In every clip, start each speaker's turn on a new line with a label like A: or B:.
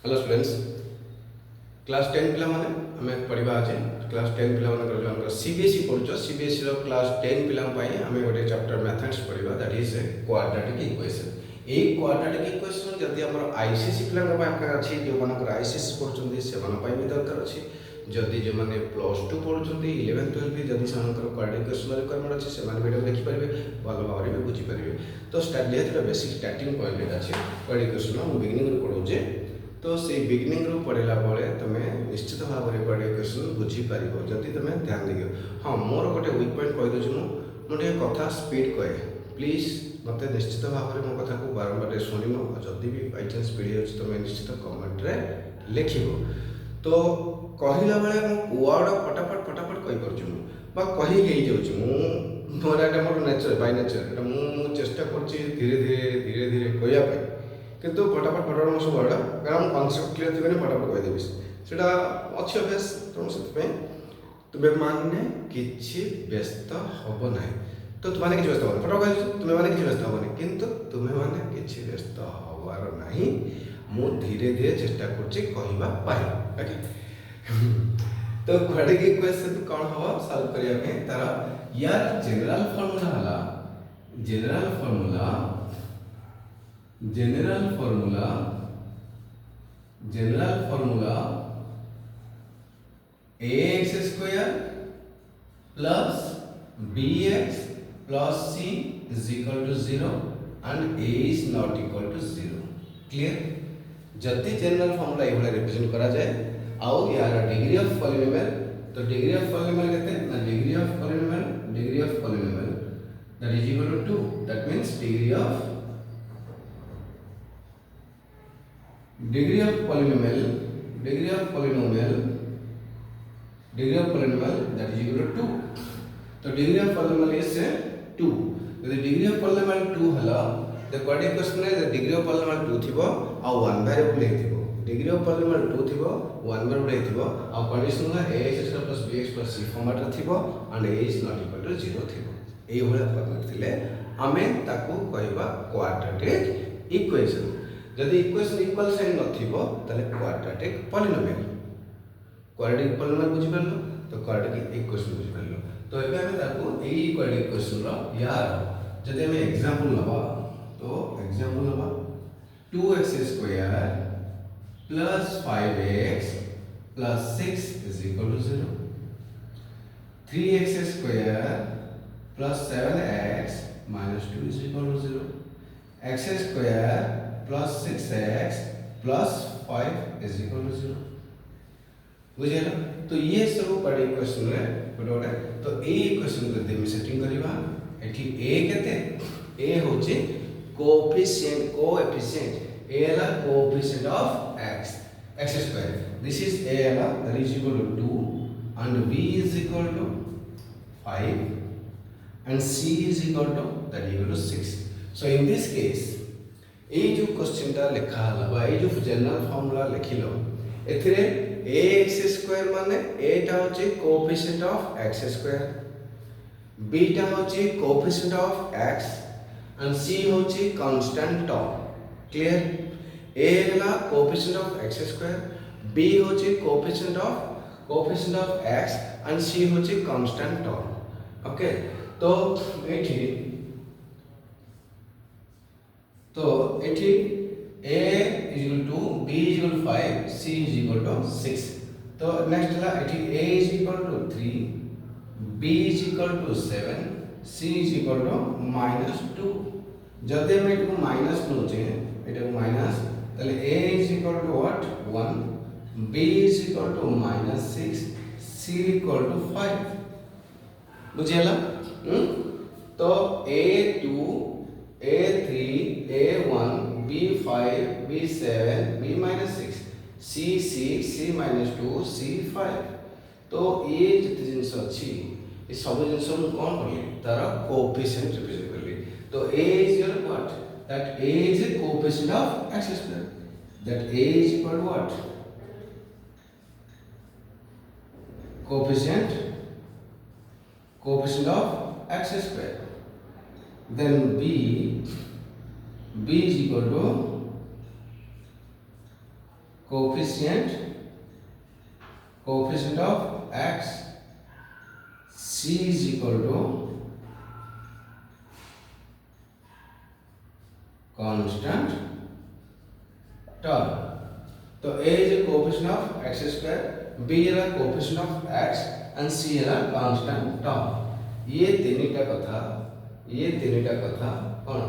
A: Hello students class 10 पिला माने हमें पढ़िबा अछि क्लास 10 पिला माने जो हमर सीबीएसई पढुछ सीबीएसई रो क्लास 10 पिला पई हमें गोटे चैप्टर मैथमेटिक्स पढ़िबा that is quadratic equation a quadratic equation जदि हमर आईसीएसई पिला पई आका अछि जो मानकर आईसीएसई पढुछन्ती से माने पई भी दरकार अछि जदि जो माने प्लस 2 पढुछन्ती 11 12 जदि सानकर क्वाड्रेटिक इक्वेशन रिक्वायरमेंट अछि से माने वीडियो देखि परिबे भलो भाबरे भी बुझि परिबे तो स्टार्ट लेत बेसिक स्टार्टिंग पॉइंट अछि क्वाड्रेटिक इक्वेशन हम बिगिनिंग रो पढौजे तो से बिगिनिंग रू पढ़ेला बेले तुम्हें निश्चित भाव में क्वाड्रेटिक इक्वेशन बुझीपार जदि तुम्हें ध्यान दियो। हाँ मोर गोटे वीक पॉइंट कहीदे मुझे कथा स्पीड कहे प्लीज मत निश्चित भाव में मो कथा को बारंबार शुण जदि भी बाई चान्स पीढ़ी अच्छी तुम्हें निश्चित कमेंट रे लिख तो कहला बेले वर्ड फटाफट फटाफट कहीपर मोर एटा मोर नेचर बाय नेचर मु चेष्टा कर धीरे धीरे धीरे धीरे कहवाई किंतु फटाफट फटाफट मैं सब वर्ड कारण कनसेप्ट क्लीयर थी फटाफट कहीदेवी से अच्छी अभ्यास तेणु से तुम्हें माने किसी व्यस्त हम ना तो तुम्हें किसी व्यस्त हम फटाफट तुम्हें मैंने किसी व्यस्त हेनी किंतु तुम्हें मैंने किसी व्यस्त हबार ना मु धीरे धीरे चेष्टा कर तो क्वाड्रेटिक इक्वेशन कौन हम सॉल्व करने तार यार general formula general formula ax square plus bx plus c is equal to 0 and a is not equal to 0 clear जति जनरल फार्मूला ये रिप्रेजेंट करा जाए आउ यार डिग्री ऑफ पॉलीनोमियल तो डिग्री ऑफ पॉलीनोमियल कहते हैं ना degree of polynomial that is equal to 2 that means degree of polynomial that is equal to 2 तो degree of polynomial is 2 यदि degree of polynomial 2 हला the quadratic equation रे degree of polynomial 2 थिबो आ 1 variable हेथिबो degree of polynomial 2 थिबो 1 variable हेथिबो आ condition है ax plus bx plus c format रे थिबो and a is not equal to 0 थिबो एई भले फॉर्मेट थिले हमें ताकू कहबा क्वाड्रेटिक इक्वेशन जदि इक्वेशन इक्वल साइन नथिबो तले क्वाड्रेटिक पॉलीनोमियल बुझि परलो तो क्वाड्रेटिक इक्वेशन बुझि परलो तो एबे हमें ताकू एई क्वाड्रेटिक इक्वेशन रो यार जदि हमें एग्जांपल लबा तो एग्जांपल लबा 2x square plus 5x plus 6 is equal to 0 3x square plus 7x minus 2 is equal to 0 x square plus 6x plus 5 is equal to 0 बुझे ना तो ये सब पढ़े क्वेश्चन रे बडोडे तो ए क्वेश्चन को देमी सेटिंग करबा एठी ए केते ए होचे कोएफिशिएंट ए ला coefficient of x square this is a ला that is equal to 2 and b is equal to 5 and c is equal to that is equal to 6 so in this case ए जो question ता लिखा हला बा ए जो general formula लिखिलो एथिरे ax square माने a टा होचे coefficient of x square b टा होचे coefficient of x and c होचे कांस्टेंट टर्म क्लियर a ला coefficient of x square b होचे coefficient of x and c होचे कांस्टेंट टर्म ओके तो एठी a is equal to b is equal to 5 c is equal to 6 तो next ला एठी a is equal to 3 b is equal to 7 c is equal to -2 जदि हम इटको minus नोचे इटको minus तले a is equal to what 1 b is equal to -6 c equal to 5 बुझेला तो a2 a3 a1 b5 b7 b-6 c6 c-2 c5 तो ये जिते जिंस अच्छी ये सब जिंस हम कौन करले तारा कोएफिशिएंट रिप्रेजेंट करले तो a is equal to what that a is a coefficient of x square that a is equal to what coefficient of x square then b is equal to coefficient of x, c is equal to constant term. तो a is a coefficient of x square, b is a coefficient of x and c is a constant term. ये तीनटा कथा कौन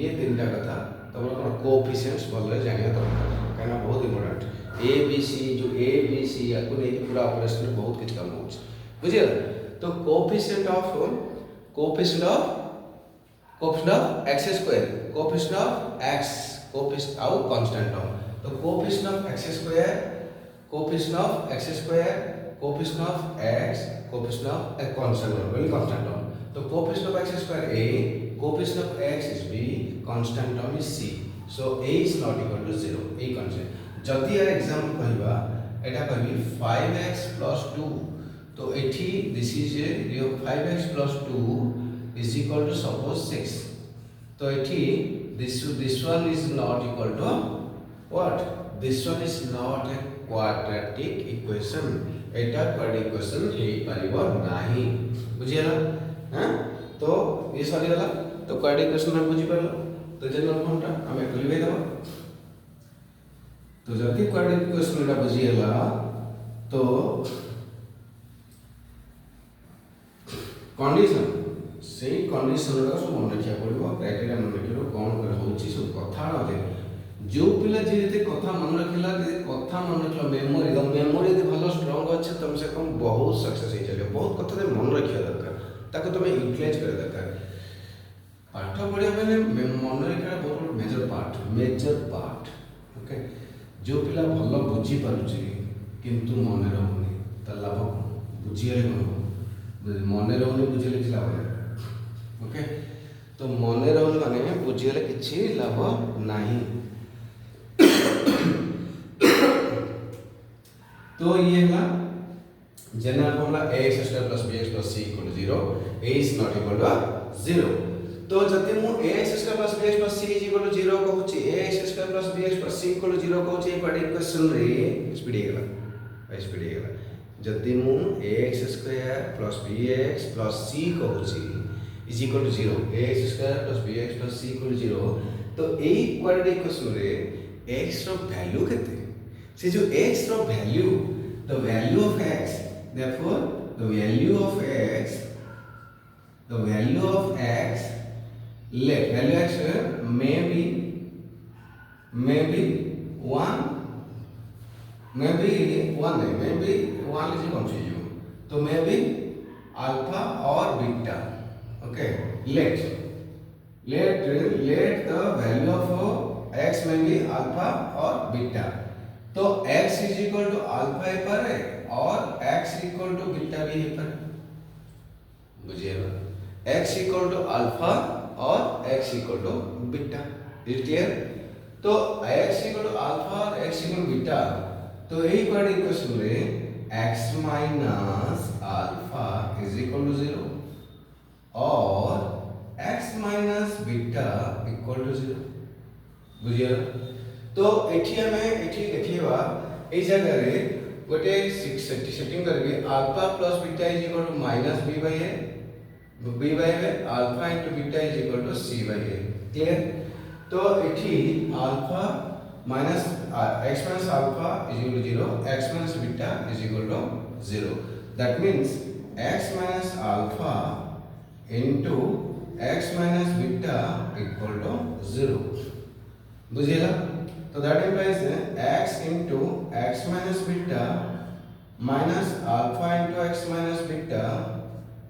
A: ये तीनटा कथा तुम कौन कोएफिशिएंट्स भले जानिया दरकार कहना बहुत इंपोर्टेंट ए बी सी जो ए बी सी याको नहीं पूरा ऑपरेशन में बहुत कुछ काम होछ बुझिया तो coefficient of x square coefficient of x coefficient आउ कांस्टेंट टर्म तो coefficient of x square coefficient of x coefficient of a constant term तो coefficient of x square a coefficient of x is b constant term is c so a is not equal to 0 a constant जदि यार example कहबा एटा कहबी 5x + 2 तो एठी this is 5x + 2 is equal to suppose 6 तो एठी this one is not equal to what this one is not a quadratic equation Etah quadratic equation हे परिबो नाही बुझियला हां तो ये सरी गला तो quadratic equation हम बुझी परलो तो जनरल फॉर्मटा हमें लिखि देबो तो जति quadratic equation एटा बुझियला तो कंडीशन से कंडीशन रा सब मन रखिया पड़िबो क्राइटेरिया मन रखियो कोन कर होची सब कथा नदे जो पिला जे कथा मन रखिला कथा मन रखला मेमोरी दे भलो स्ट्रांग अछि तुम से कम बहुत सक्सेस हे चले बहुत कथा दे मन रखिया दरकार ताको तुम यूटिलाइज करे दरकार पाठ पढ़िया बेले मन रखिया बहुत मेजर पार्ट ओके जो पिला भलो बुझी पारुची किंतु मन रहउनी त लाभ बुझियले कोन मन रहउनी बुझिले कि लाभ ओके तो मन रहउनी माने बुझिले किछि लाभ नाही तो ये है general formula ax square plus bx plus c equal to 0 a is not equal to 0 तो जति मु ax square plus bx plus c is equal to 0 कहूची ax square plus bx plus c equal to 0 कहूची ए पढ़ी question रे speed हेगला जति मु ax square plus bx plus c कहूची is equal to 0 ax square plus bx plus c equal to 0 तो ए quadratic equation रे x रो value केते से जो x रो value the value of x therefore the value of x let value x may be 1 maybe 1 little confusion तो maybe alpha or beta okay let the value of x may be alpha or beta तो x is equal to alpha है पर है और x equal to beta भी है पर बुझिएगा x equal to alpha और x equal to beta is clear तो x equal to alpha और x equal to beta तो यही क्वाड्रेटिक इक्वेशन में x minus alpha is equal to 0 और x minus beta equal to 0 बुझिएगा तो एठी देखिबा ए जगह रे गोटे सेटिंग करके alpha plus beta is equal to minus b by a alpha into beta is equal to c by a clear तो एठी alpha minus x minus alpha is equal to 0 x minus beta is equal to 0 that means x minus alpha into x minus beta equal to 0 बुझिएला so that implies x into x minus beta minus alpha into x minus beta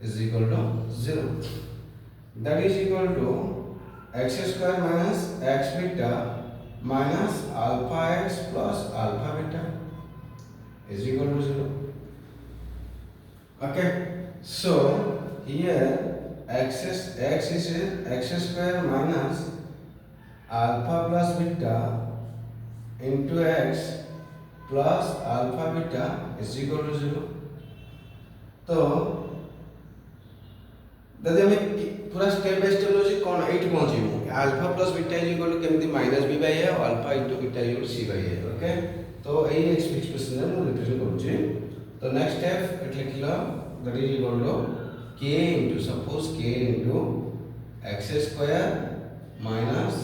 A: is equal to 0 that is equal to x square minus x beta minus alpha x plus alpha beta is equal to 0 okay so here x is x square minus alpha plus beta into x plus alpha beta is equal to 0 तो दादी हमें पूरा step by step logic कोन एट पहुंची मु alpha plus beta is equal to केमती minus b by a और alpha into beta is equal to c by a okay तो यही एक्सप्रेशन में मैं रिप्रेजेंट करूँगी। तो नेक्स्ट स्टेप एट लिखला that is equal to k into suppose k into x square minus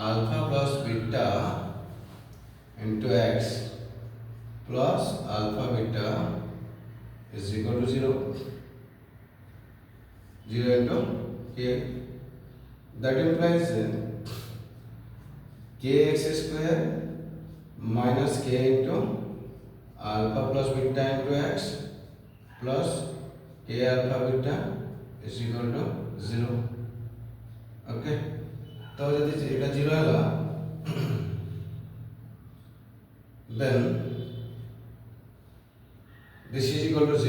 A: alpha plus beta into x plus alpha beta is equal to 0. 0 into k. That implies kx square minus k into alpha plus beta into x plus k alpha beta is equal to 0. Okay. तो यदि एटा 0 हला then this is equal to 0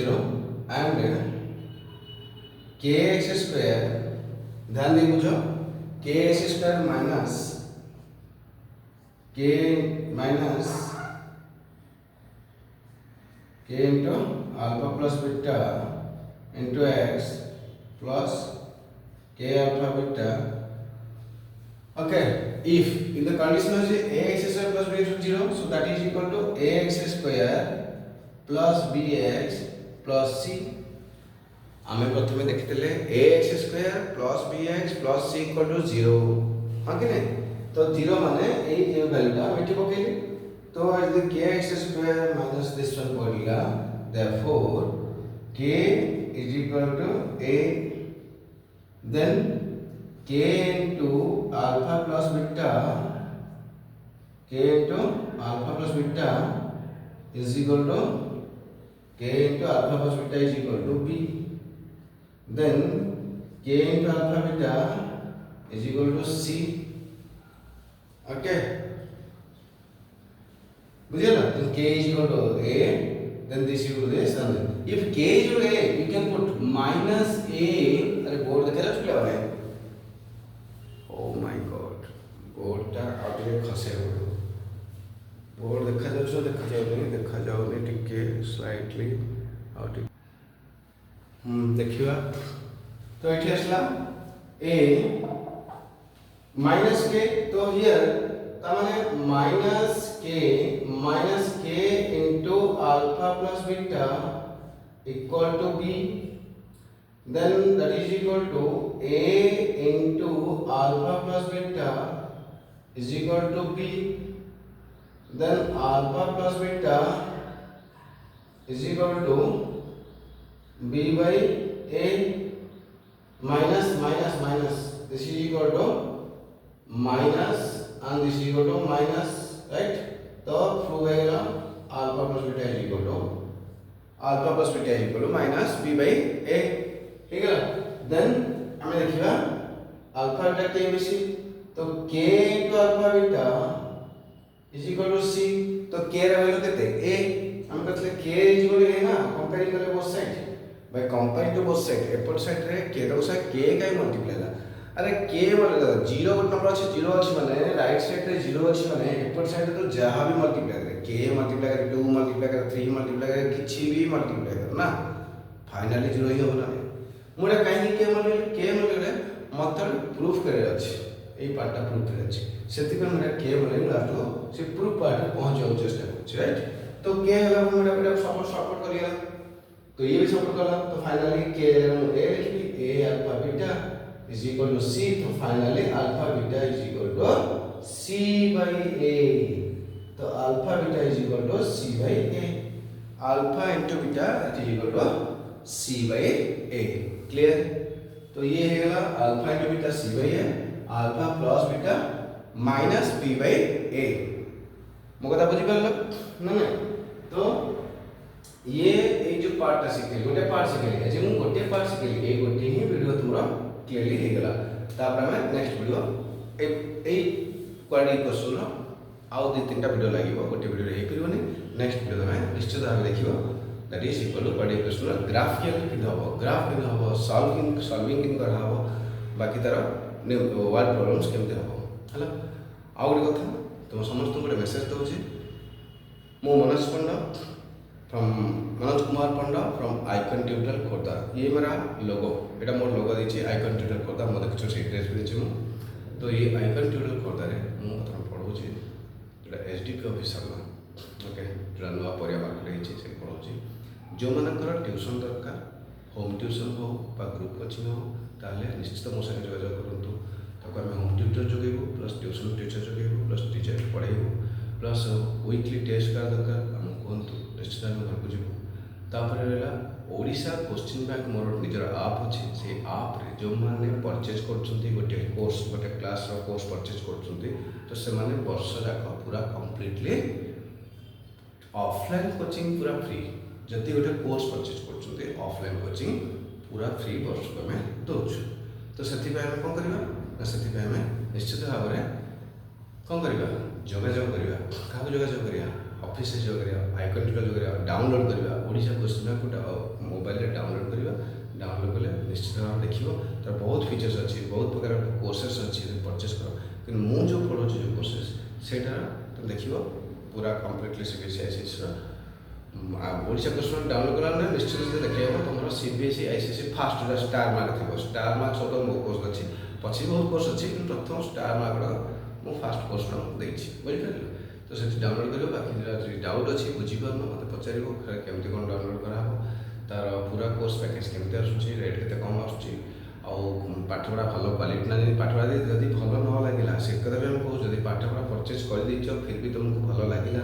A: and kx square ध्यान दे बुझो kx square minus k into alpha plus beta into x plus k alpha beta. Okay, if in the condition of ax square plus bx is 0, so that is equal to ax square plus bx plus c. आमे प्रथमे देखितले ax square plus bx plus c equal to 0 हां कि नहीं। तो 0 माने ए वैल्यूटा एठी पकेली तो as the kx square minus this one पड़िला therefore k is equal to a then k into alpha plus beta is equal to k into alpha plus beta is equal to b then k into alpha beta is equal to c. Okay, बुझिएगा। then k is equal to a then this is this and if k is equal to a you can put minus a अरे board देखा जाओ क्या है। Oh my god, board टा आगे खसे हो board देखा जाओ नहीं टिके स्लाइटली आउट देखिवा तो एठी असला a minus k तो हियर ता माने minus k into alpha plus beta equal to b then that is equal to a into alpha plus beta is equal to b then alpha plus beta is equal to b by a minus this is equal to minus and this is equal to minus right तो prove हो गया alpha plus beta is equal to minus b by a ठीक है। then हमें देखिए alpha beta k बेसी तो k into alpha beta is equal to c तो k रा वैल्यू कितने a हम कहते k is equal to a ना कंपेयरिंग करले both side by comparing to both side एपट साइड रे k रो साइड k का मल्टीप्लाई ला अरे k बोले 0 गोट नंबर अछि 0 अछि माने राइट साइड रे 0 अछि माने एपट साइड तो जहां भी मल्टीप्लाई करे k मल्टीप्लाई करे 2 मल्टीप्लाई करे 3 मल्टीप्लाई करे किछि भी मल्टीप्लाई करे ना फाइनली 0 ही होना मुडा काहे k मल्टीप्लाई मतलब प्रूफ करे अछि एई पार्टटा प्रूफ करे अछि सेति पर मुडा k बोले लास्ट से प्रूफ पार्ट पहुंच जाउ चेष्टा करछि राइट तो k हला मुडा सपोर्ट करिया तो ये भी सपोर्ट करला तो फाइनली k ए लिखी a alpha beta is equal to c तो finally alpha beta is equal to c by a तो alpha beta is equal to c by a alpha into beta is equal to c by a clear. तो ये है गला alpha into beta c by a alpha plus beta minus b by a मो कथा बुझी परल ना तो ये ए जो पार्ट सिखली गोटे पार्ट सिखली जे मु गोटे पार्ट सिखली ए गोटे ही वीडियो तुमरा क्लियरली हे गला तापर हम next video a quadratic question रो आउ दि तीनटा वीडियो लागिवो गोटे वीडियो रे हे परिबोनी नेक्स्ट वीडियो में निश्चित भाव देखिबो that is equal to quadratic question graph के हबो ग्राफ के हबो सॉल्विंग किन कर हबो बाकी तार वर्ड प्रॉब्लम्स केमते हबो हला आउ गोटे कथा तुम समस्त गोटे मेसेज दउछि मो Manoj Panda from Manoj Kumar Panda from icon tutorial Khordha ये मेरा लोगो एटा मोर लोगो देछि आइकन ट्यूटोरियल खोर्धा मो देखियो से ड्रेस भी देछि तो ये आइकन ट्यूटोरियल खोर्धा रे मो प्रथम पढौ छी एटा एसडीपी ऑफिसर ना ओके जोटा नुआ परिया मार्केट होती से पढ़ाऊँगी जो मानकर ट्यूशन दरकार होम ट्यूशन हो ग्रुप कोचिंग हो ताले निश्चित मो संगे जोगाजोग करूँ ताको आम होम ट्यूटर जोगेबू प्लस ट्यूशन टीचर जोगेबू प्लस टीचर पढ़ेबू प्लस वीकली टेस्ट कार्ड दरकार आम कहतु निश्चित आम घर को जीवू तापर रहा ओडिशा क्वेश्चन बैंक मोर निजर आप अच्छे से आप्रे जो मैंने परचेज कर गोटे कोर्स गोटे क्लास कोर्स परचेज कर तो से वर्ष जाक पूरा कम्प्लीटली ऑफलाइन कोचिंग पूरा फ्री जदि गोटे कोर्स परचेज कर ऑफलाइन कोचिंग पूरा फ्री वर्ष को आम दौचु तो से कौन करवा से निश्चित भाव में कौन करवा जोगाजोग करवा क्या जोगाजोग करवा ऑफिस जो आइकन टिका जो डाउनलोड करवा Odisha question bank mobile download करवा डाउनलोड कले निश्चित भाव देखिए तार बहुत फीचर्स अच्छी बहुत प्रकार कोर्सेस अच्छी परचेस कर कि मुझे पढ़ाऊँ जो कोर्सेस से देखिए पूरा completely CBSE Odisha question download करा निश्चित देखिए तुम सीबीएसई आईसीएसई फास्ट जो स्टार मार्क थी स्टार मार्क सब मो कोर्स अच्छी पछी बहुत कोर्स अच्छी कि प्रथम स्टार मार्क मो फास्ट कोर्स देखी बुझिपारे तो से डाउनलोड कर बाकी डाउट अच्छी बुझीपार मत पचार केमती कौन डाउनलोड करा तार पूरा कोर्स पैकेज केमती आसूँ रेट के कम आसूँ पाठपढ़ा भल क्वालिटी ना पाठपढ़ा जब भल न लगे से कथा भी आम कहूँ जब पाठपढ़ा परचेज कर फिर भी तुमको भल लगे ना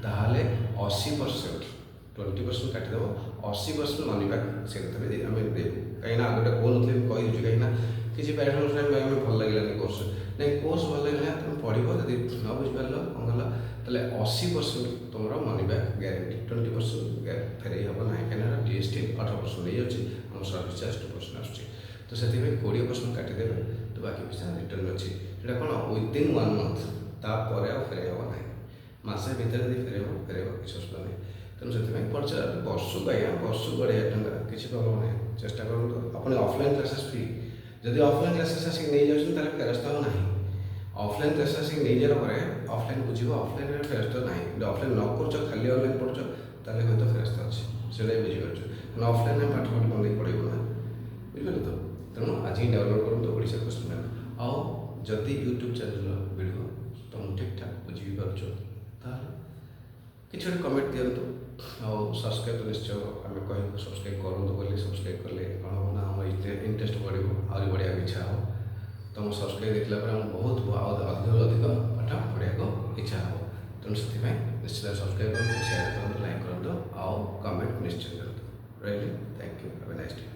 A: ताहले 80% 20% काटिदेव 80% मनी बैक से कथा भी आम देवु कहीं गोटे कहूँ कही कहीं किसी पैरेंट्स टाइम भल लगे कोर्स नहीं कोर्स भल लगे तुम पढ़ जब न बुझिपार कौन गला ताले 80% तुम मनी बैक ग्यारंटी 20% फेरई हम ना कहीं जीएसटी 18% नहीं अच्छी आम सर्विस चार्ज 2% आसूँ तो से 20% काटिदेवे तो बाकी पैसा रिटर्न अच्छी से कौन विदिन 1 मंथ तापर फेरई हम ना मसे भितर फेरब किसी असुविधा नहीं तेणु से पचार वर्ष को आज्ञा वर्ष को 2,500 किसी प्रॉब्लम नहीं चेष्टा करूँ अपने ऑफलाइन क्लासेस फ्री जदि ऑफलाइन क्लासेस आसिक नहीं जाऊँ फेरस्त हो ना ऑफलाइन क्लासेस आसिक नहीं जाला ऑफलाइन बुझे ऑफलाइन फेरस्त ना ऑफलाइन न कर खाली ऑनलाइन पढ़ुच ताले हूँ तो फेरस्त अच्छे से बुझीपार ऑफलाइन पाठ पाठ बंद पढ़ेबू ना बुझे तो तेणु आज ही डाउनलोड करूँ ओडिशा क्वेश्चन बैंक आउ जदि यूट्यूब चैनल वीडियो तुम ठीक ठाक बुझी भी पार्छ कि कमेंट दिंतु आउ सब्सक्राइब तो निश्चय आम कहूँ सब्सक्राइब करूँ बोली सब्सक्राइब कले कौन हम ना आम इंटरेस्ट बढ़ आहरी बढ़िया इच्छा हो तुम सब्सक्राइब देखला बहुत अधिक पाठ पढ़ा इच्छा हो तेणु से निश्चित सब्सक्राइब करूँ शेयर करूँ लाइक करूँ आउ कमेंट निश्चय करूँ रही thank you have a nice day.